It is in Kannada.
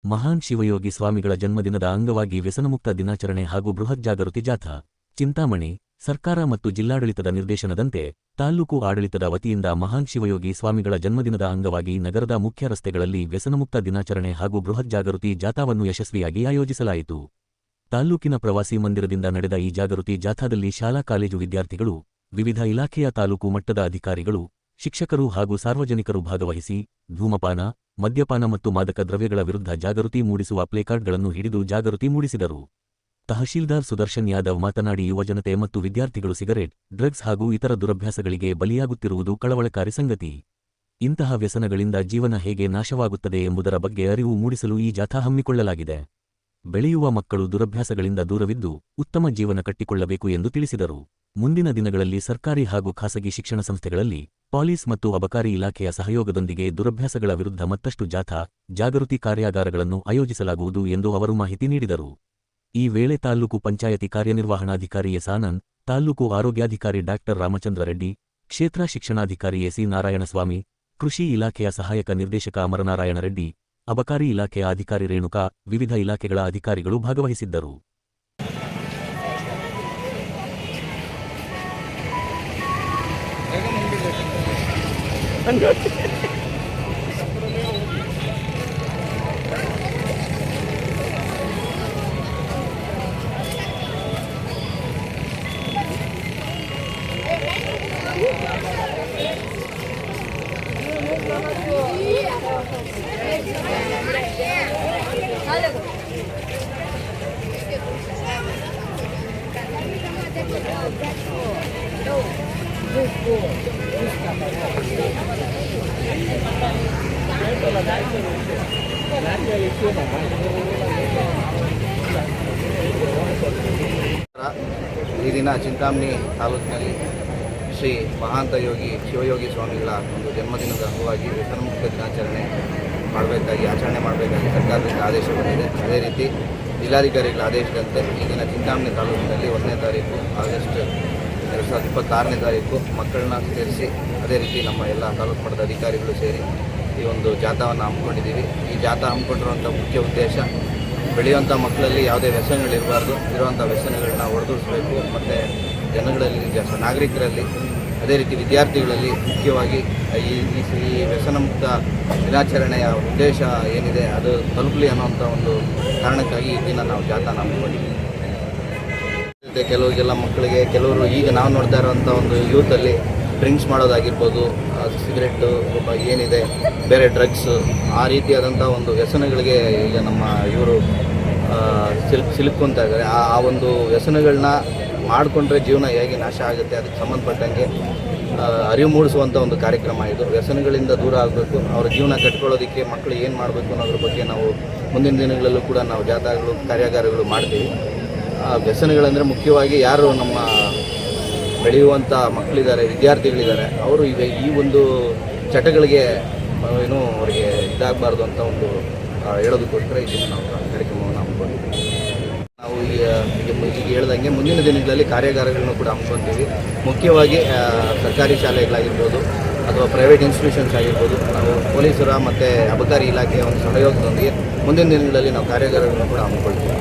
ಮಹಾನ್ ಶಿವಯೋಗಿ ಸ್ವಾಮಿಗಳ ಜನ್ಮದಿನದ ಅಂಗವಾಗಿ ವ್ಯಸನಮುಕ್ತ ದಿನಾಚರಣೆ ಹಾಗೂ ಬೃಹತ್ ಜಾಗೃತಿ ಜಾಥಾ. ಚಿಂತಾಮಣಿ ಸರ್ಕಾರ ಮತ್ತು ಜಿಲ್ಲಾಡಳಿತದ ನಿರ್ದೇಶನದಂತೆ ತಾಲ್ಲೂಕು ಆಡಳಿತದ ವತಿಯಿಂದ ಮಹಾನ್ ಶಿವಯೋಗಿ ಸ್ವಾಮಿಗಳ ಜನ್ಮದಿನದ ಅಂಗವಾಗಿ ನಗರದ ಮುಖ್ಯ ರಸ್ತೆಗಳಲ್ಲಿ ವ್ಯಸನಮುಕ್ತ ದಿನಾಚರಣೆ ಹಾಗೂ ಬೃಹತ್ ಜಾಗೃತಿ ಜಾಥಾವನ್ನು ಯಶಸ್ವಿಯಾಗಿ ಆಯೋಜಿಸಲಾಯಿತು. ತಾಲ್ಲೂಕಿನ ಪ್ರವಾಸಿ ಮಂದಿರದಿಂದ ನಡೆದ ಈ ಜಾಗೃತಿ ಜಾಥಾದಲ್ಲಿ ಶಾಲಾ ಕಾಲೇಜು ವಿದ್ಯಾರ್ಥಿಗಳು, ವಿವಿಧ ಇಲಾಖೆಯ ತಾಲೂಕು ಮಟ್ಟದ ಅಧಿಕಾರಿಗಳು, ಶಿಕ್ಷಕರು ಹಾಗೂ ಸಾರ್ವಜನಿಕರು ಭಾಗವಹಿಸಿ ಧೂಮಪಾನ, ಮದ್ಯಪಾನ ಮತ್ತು ಮಾದಕ ದ್ರವ್ಯಗಳ ವಿರುದ್ಧ ಜಾಗೃತಿ ಮೂಡಿಸುವ ಪ್ಲೇಕಾರ್ಡ್ಗಳನ್ನು ಹಿಡಿದು ಜಾಗೃತಿ ಮೂಡಿಸಿದರು. ತಹಶೀಲ್ದಾರ್ ಸುದರ್ಶನ್ ಯಾದವ್ ಮಾತನಾಡಿ, ಯುವಜನತೆ ಮತ್ತು ವಿದ್ಯಾರ್ಥಿಗಳು ಸಿಗರೇಟ್, ಡ್ರಗ್ಸ್ ಹಾಗೂ ಇತರ ದುರಭ್ಯಾಸಗಳಿಗೆ ಬಲಿಯಾಗುತ್ತಿರುವುದು ಕಳವಳಕಾರಿ ಸಂಗತಿ. ಇಂತಹ ವ್ಯಸನಗಳಿಂದ ಜೀವನ ಹೇಗೆ ನಾಶವಾಗುತ್ತದೆ ಎಂಬುದರ ಬಗ್ಗೆ ಅರಿವು ಮೂಡಿಸಲು ಈ ಜಾಥಾ ಹಮ್ಮಿಕೊಳ್ಳಲಾಗಿದೆ. ಬೆಳೆಯುವ ಮಕ್ಕಳು ದುರಭ್ಯಾಸಗಳಿಂದ ದೂರವಿದ್ದು ಉತ್ತಮ ಜೀವನ ಕಟ್ಟಿಕೊಳ್ಳಬೇಕು ಎಂದು ತಿಳಿಸಿದರು. ಮುಂದಿನ ದಿನಗಳಲ್ಲಿ ಸರ್ಕಾರಿ ಹಾಗೂ ಖಾಸಗಿ ಶಿಕ್ಷಣ ಸಂಸ್ಥೆಗಳಲ್ಲಿ ಪೊಲೀಸ್ ಮತ್ತು ಅಬಕಾರಿ ಇಲಾಖೆಯ ಸಹಯೋಗದೊಂದಿಗೆ ದುರಭ್ಯಾಸಗಳ ವಿರುದ್ಧ ಮತ್ತಷ್ಟು ಜಾಥಾ, ಜಾಗೃತಿ ಕಾರ್ಯಾಗಾರಗಳನ್ನು ಆಯೋಜಿಸಲಾಗುವುದು ಎಂದು ಅವರು ಮಾಹಿತಿ ನೀಡಿದರು. ಈ ವೇಳೆ ತಾಲ್ಲೂಕು ಪಂಚಾಯತಿ ಕಾರ್ಯನಿರ್ವಹಣಾಧಿಕಾರಿ ಎಸ್ ಆನಂದ್, ತಾಲ್ಲೂಕು ಆರೋಗ್ಯಾಧಿಕಾರಿ ಡಾ ರಾಮಚಂದ್ರ ರೆಡ್ಡಿ, ಕ್ಷೇತ್ರ ಶಿಕ್ಷಣಾಧಿಕಾರಿ ಎಸಿ ನಾರಾಯಣಸ್ವಾಮಿ, ಕೃಷಿ ಇಲಾಖೆಯ ಸಹಾಯಕ ನಿರ್ದೇಶಕ ಅಮರನಾರಾಯಣ ರೆಡ್ಡಿ, ಅಬಕಾರಿ ಇಲಾಖೆಯ ಅಧಿಕಾರಿ ರೇಣುಕಾ, ವಿವಿಧ ಇಲಾಖೆಗಳ ಅಧಿಕಾರಿಗಳು ಭಾಗವಹಿಸಿದ್ದರು. ಈ ದಿನ ಚಿಂತಾಮಣಿ ತಾಲೂಕಿನಲ್ಲಿ ಶ್ರೀ ಮಹಾಂತ ಯೋಗಿ ಶಿವಯೋಗಿ ಸ್ವಾಮಿಗಳ ಒಂದು ಜನ್ಮದಿನದ ಅಂಗವಾಗಿ ವ್ಯಸನಮುಕ್ತ ದಿನಾಚರಣೆ ಆಚರಣೆ ಮಾಡಬೇಕಾಗಿ ಸರ್ಕಾರದಿಂದ ಆದೇಶ ಬಂದಿದೆ. ಅದೇ ರೀತಿ ಜಿಲ್ಲಾಧಿಕಾರಿಗಳ ಆದೇಶದಂತೆ ಈ ದಿನ ಚಿಂತಾಮಣಿ ತಾಲೂಕಿನಲ್ಲಿ 1ನೇ ತಾರೀಕು ಆಗಸ್ಟ್ 2026ನೇ ತಾರೀಕು ಮಕ್ಕಳನ್ನ ಸೇರಿಸಿ ಅದೇ ರೀತಿ ನಮ್ಮ ಎಲ್ಲ ತಾಲೂಕು ಮಟ್ಟದ ಅಧಿಕಾರಿಗಳು ಸೇರಿ ಈ ಒಂದು ಜಾಥಾವನ್ನು ಹಮ್ಮಿಕೊಂಡಿದ್ದೀವಿ. ಈ ಜಾಥಾ ಹಮ್ಮಿಕೊಂಡಿರುವಂಥ ಮುಖ್ಯ ಉದ್ದೇಶ ಬೆಳೆಯುವಂಥ ಮಕ್ಕಳಲ್ಲಿ ಯಾವುದೇ ವ್ಯಸನಗಳಿರಬಾರ್ದು, ಇರುವಂಥ ವ್ಯಸನಗಳನ್ನ ಹೊರತುಡಿಸಬೇಕು ಮತ್ತು ಜನಗಳಲ್ಲಿ ನಾಗರಿಕರಲ್ಲಿ ಅದೇ ರೀತಿ ವಿದ್ಯಾರ್ಥಿಗಳಲ್ಲಿ ಮುಖ್ಯವಾಗಿ ಈ ವ್ಯಸನಮುಕ್ತ ದಿನಾಚರಣೆಯ ಉದ್ದೇಶ ಏನಿದೆ ಅದು ತಲುಪಲಿ ಅನ್ನೋಂಥ ಒಂದು ಕಾರಣಕ್ಕಾಗಿ ಈ ದಿನ ನಾವು ಜಾಥಾನ ಹಮ್ಮಿಕೊಂಡಿದ್ದೀವಿ. ಕೆಲವರಿಗೆಲ್ಲ ಮಕ್ಕಳಿಗೆ ಕೆಲವರು ಈಗ ನಾವು ನೋಡ್ತಾ ಇರೋವಂಥ ಒಂದು ಯೂತಲ್ಲಿ ಡ್ರಿಂಕ್ಸ್ ಮಾಡೋದಾಗಿರ್ಬೋದು, ಸಿಗರೆಟ್ಟು ಏನಿದೆ ಬೇರೆ ಡ್ರಗ್ಸು ಆ ರೀತಿಯಾದಂಥ ಒಂದು ವ್ಯಸನಗಳಿಗೆ ಈಗ ನಮ್ಮ ಇವರು ಸಿಲುಕೊಂತಾ ಇದ್ದಾರೆ. ಆ ಒಂದು ವ್ಯಸನಗಳನ್ನ ಮಾಡಿಕೊಂಡ್ರೆ ಜೀವನ ಹೇಗೆ ನಾಶ ಆಗುತ್ತೆ ಅದಕ್ಕೆ ಸಂಬಂಧಪಟ್ಟಂಗೆ ಅರಿವು ಮೂಡಿಸುವಂಥ ಒಂದು ಕಾರ್ಯಕ್ರಮ ಇದು. ವ್ಯಸನಗಳಿಂದ ದೂರ ಆಗಬೇಕು, ಅವರ ಜೀವನ ಕಟ್ಕೊಳ್ಳೋದಕ್ಕೆ ಮಕ್ಕಳು ಏನು ಮಾಡಬೇಕು ಅನ್ನೋದ್ರ ಬಗ್ಗೆ ನಾವು ಮುಂದಿನ ದಿನಗಳಲ್ಲೂ ಕೂಡ ನಾವು ಜಾಥಾಗಳು ಕಾರ್ಯಾಗಾರಗಳು ಮಾಡ್ತೀವಿ. ವ್ಯಸನಗಳಂದರೆ ಮುಖ್ಯವಾಗಿ ಯಾರು ನಮ್ಮ ಬೆಳೆಯುವಂಥ ಮಕ್ಕಳಿದ್ದಾರೆ, ವಿದ್ಯಾರ್ಥಿಗಳಿದ್ದಾರೆ, ಅವರು ಈ ಒಂದು ಚಟಗಳಿಗೆ ಅವರಿಗೆ ಇದಾಗಬಾರ್ದು ಅಂತ ಒಂದು ಹೇಳೋದಕ್ಕೋಸ್ಕರ ಇದನ್ನು ನಾವು ಕಾರ್ಯಕ್ರಮವನ್ನು ಹಮ್ಮಿಕೊಂಡಿದ್ದೀವಿ. ನಾವು ಈಗ ಹೇಳ್ದಂಗೆ ಮುಂದಿನ ದಿನಗಳಲ್ಲಿ ಕಾರ್ಯಾಗಾರಗಳನ್ನು ಕೂಡ ಹಮ್ಮಿಕೊಳ್ತೀವಿ. ಮುಖ್ಯವಾಗಿ ಸರ್ಕಾರಿ ಶಾಲೆಗಳಾಗಿರ್ಬೋದು ಅಥವಾ ಪ್ರೈವೇಟ್ ಇನ್ಸ್ಟಿಟ್ಯೂಷನ್ಸ್ ಆಗಿರ್ಬೋದು, ನಾವು ಪೊಲೀಸರ ಮತ್ತು ಅಬಕಾರಿ ಇಲಾಖೆಯ ಒಂದು ಸಹಯೋಗದೊಂದಿಗೆ ಮುಂದಿನ ದಿನಗಳಲ್ಲಿ ನಾವು ಕಾರ್ಯಾಗಾರಗಳನ್ನು ಕೂಡ ಹಮ್ಮಿಕೊಳ್ತೀವಿ.